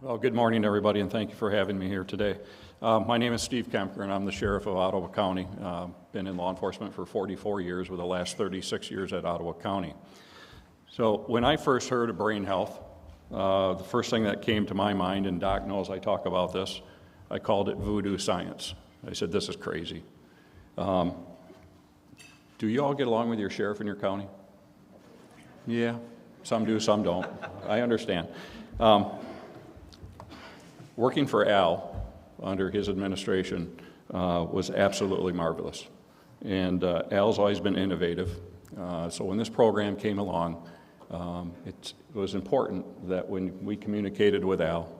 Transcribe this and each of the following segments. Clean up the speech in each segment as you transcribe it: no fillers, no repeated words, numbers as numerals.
Well, good morning, everybody, and thank you for having me here today. My name is Steve Kempker, and I'm the Sheriff of Ottawa County. Been in law enforcement for 44 years, with the last 36 years at Ottawa County. So when I first heard of brain health, the first thing that came to my mind, and Doc knows I talk about this, I called it voodoo science. I said, this is crazy. Do you all get along with your sheriff in your county? Yeah, some do, some don't. I understand. Working for Al under his administration was absolutely marvelous. And Al's always been innovative. So when this program came along, it was important that when we communicated with Al,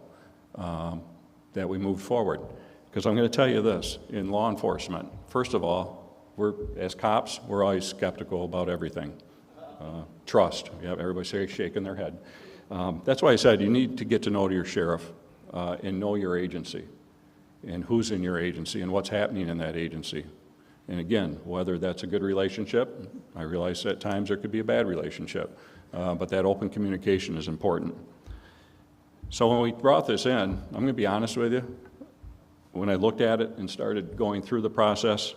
that we moved forward. Because I'm going to tell you this, in law enforcement, first of all, as cops, we're always skeptical about everything. Trust, yeah, everybody's shaking their head. That's why I said you need to get to know your sheriff and know your agency and who's in your agency and what's happening in that agency. And again, whether that's a good relationship, I realize at times there could be a bad relationship, but that open communication is important. So when we brought this in, I'm going to be honest with you, when I looked at it and started going through the process,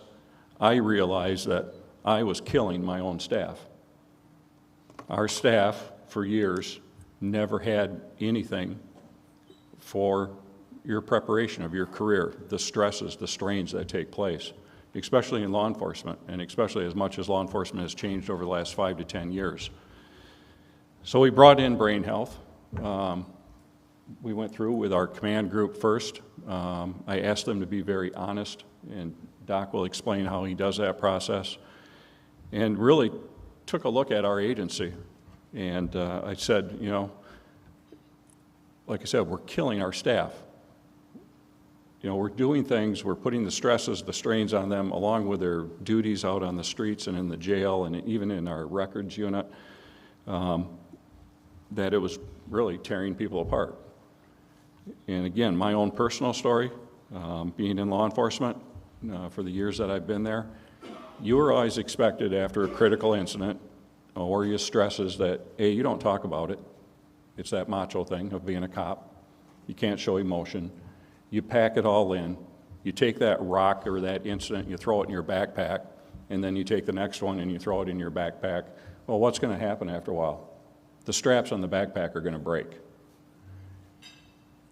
I realized that I was killing my own staff. Our staff, for years, never had anything for your preparation of your career, the stresses, the strains that take place, especially in law enforcement, and especially as much as law enforcement has changed over the last 5 to 10 years. So we brought in brain health. We went through with our command group first. I asked them to be very honest, and Doc will explain how he does that process, and really took a look at our agency. And I said, you know, like I said, we're killing our staff. You know, we're doing things, we're putting the stresses, the strains on them, along with their duties out on the streets and in the jail and even in our records unit, that it was really tearing people apart. And again, my own personal story, being in law enforcement for the years that I've been there, you were always expected after a critical incident or your stresses that, A, you don't talk about it. It's that macho thing of being a cop. You can't show emotion. You pack it all in. You take that rock or that incident, you throw it in your backpack, and then you take the next one and you throw it in your backpack. Well, what's going to happen after a while? The straps on the backpack are going to break.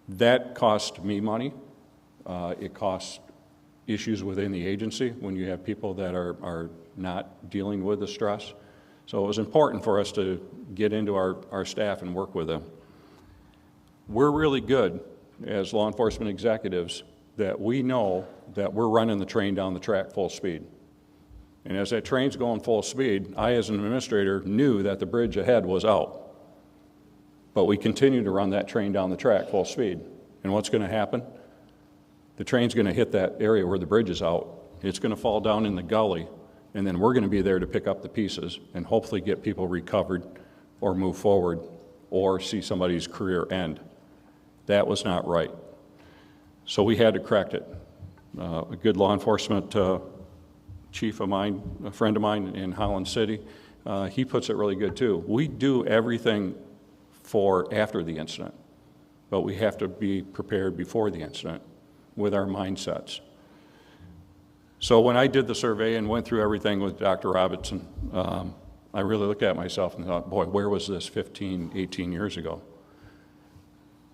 That cost me money. It costs issues within the agency when you have people that are not dealing with the stress. So it was important for us to get into our staff and work with them. We're really good as law enforcement executives that we know that we're running the train down the track full speed. And as that train's going full speed, I as an administrator knew that the bridge ahead was out. But we continue to run that train down the track full speed. And what's going to happen? The train's going to hit that area where the bridge is out. It's going to fall down in the gully, and then we're going to be there to pick up the pieces and hopefully get people recovered or move forward or see somebody's career end. That was not right. So we had to correct it. A good law enforcement chief of mine, a friend of mine in Holland City, he puts it really good too. We do everything for after the incident, but we have to be prepared before the incident with our mindsets. So when I did the survey and went through everything with Dr. Robinson, I really looked at myself and thought, boy, where was this 15, 18 years ago?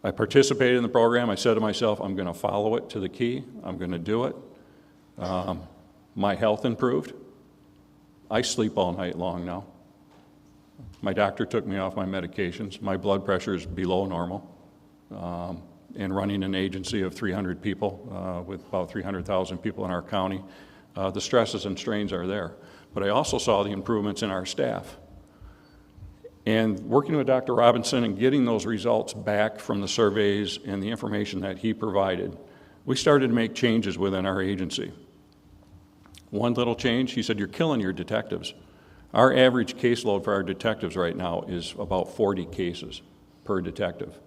I participated in the program. I said to myself, I'm going to follow it to the key. I'm going to do it. My health improved. I sleep all night long now. My doctor took me off my medications. My blood pressure is below normal. And running an agency of 300 people with about 300,000 people in our county, the stresses and strains are there. But I also saw the improvements in our staff. And working with Dr. Robinson and getting those results back from the surveys and the information that he provided, we started to make changes within our agency. One little change, he said, you're killing your detectives. Our average caseload for our detectives right now is about 40 cases per detective.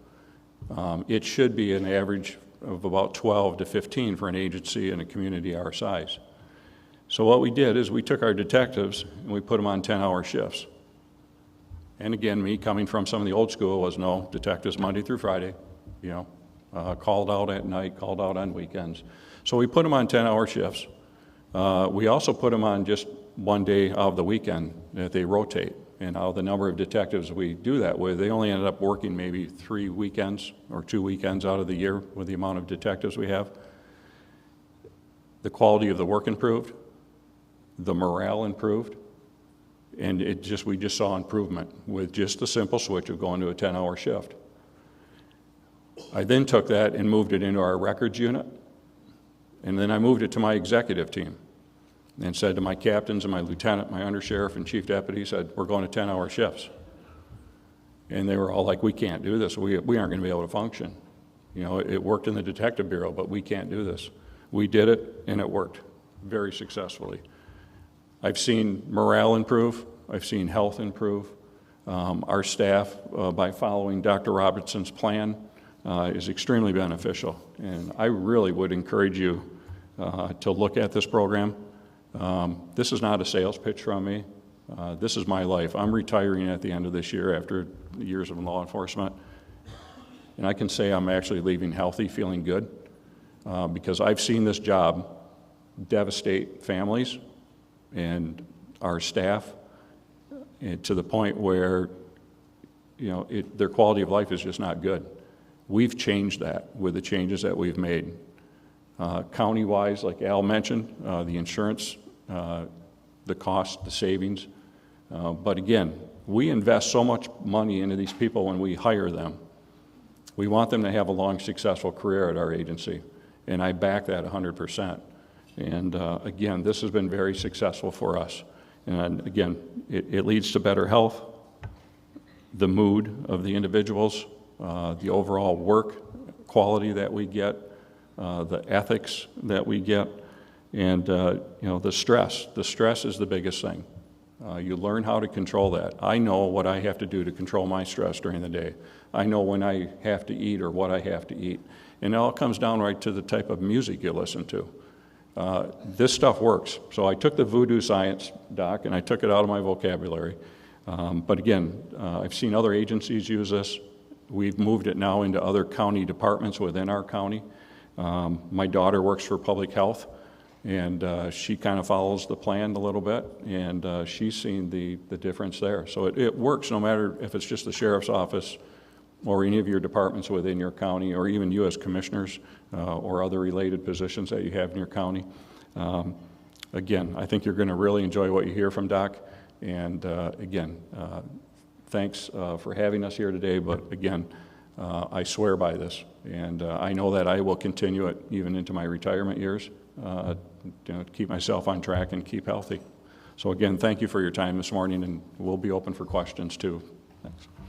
It should be an average of about 12 to 15 for an agency and a community our size. So what we did is we took our detectives and we put them on 10-hour shifts. And again, me coming from some of the old school was no, detectives Monday through Friday, called out at night, called out on weekends. So we put them on 10-hour shifts. We also put them on just one day of the weekend that they rotate. And out of the number of detectives we do that with, they only ended up working maybe 3 weekends or 2 weekends out of the year with the amount of detectives we have. The quality of the work improved, the morale improved, and we just saw improvement with just the simple switch of going to a 10-hour shift. I then took that and moved it into our records unit, and then I moved it to my executive team and said to my captains and my lieutenant, my undersheriff and chief deputy, said, we're going to 10-hour shifts. And they were all like, we can't do this. We aren't going to be able to function. You know, it worked in the detective bureau, but we can't do this. We did it, and it worked very successfully. I've seen morale improve. I've seen health improve. Our staff, by following Dr. Robertson's plan, is extremely beneficial. And I really would encourage you to look at this program. This is not a sales pitch from me. This is my life. I'm retiring at the end of this year after years of law enforcement. And I can say I'm actually leaving healthy, feeling good, because I've seen this job devastate families and our staff to the point where, you know, their quality of life is just not good. We've changed that with the changes that we've made. County-wise, like Al mentioned, the insurance, the cost, the savings. But again, we invest so much money into these people when we hire them. We want them to have a long, successful career at our agency, and I back that 100%. And again, this has been very successful for us. And again, it leads to better health, the mood of the individuals, the overall work quality that we get, the ethics that we get, and you know, the stress. The stress is the biggest thing. You learn how to control that. I know what I have to do to control my stress during the day. I know when I have to eat or what I have to eat. And it all comes down right to the type of music you listen to. This stuff works. So I took the voodoo science, Doc, and I took it out of my vocabulary. But again, I've seen other agencies use this. We've moved it now into other county departments within our county. My daughter works for public health, and she kind of follows the plan a little bit, and she's seen the difference there. So it works no matter if it's just the sheriff's office or any of your departments within your county, or even you as commissioners or other related positions that you have in your county. Again, I think you're going to really enjoy what you hear from Doc. And again, thanks for having us here today. But again, I swear by this. And I know that I will continue it even into my retirement years, to keep myself on track and keep healthy. So again, thank you for your time this morning, and we'll be open for questions too. Thanks.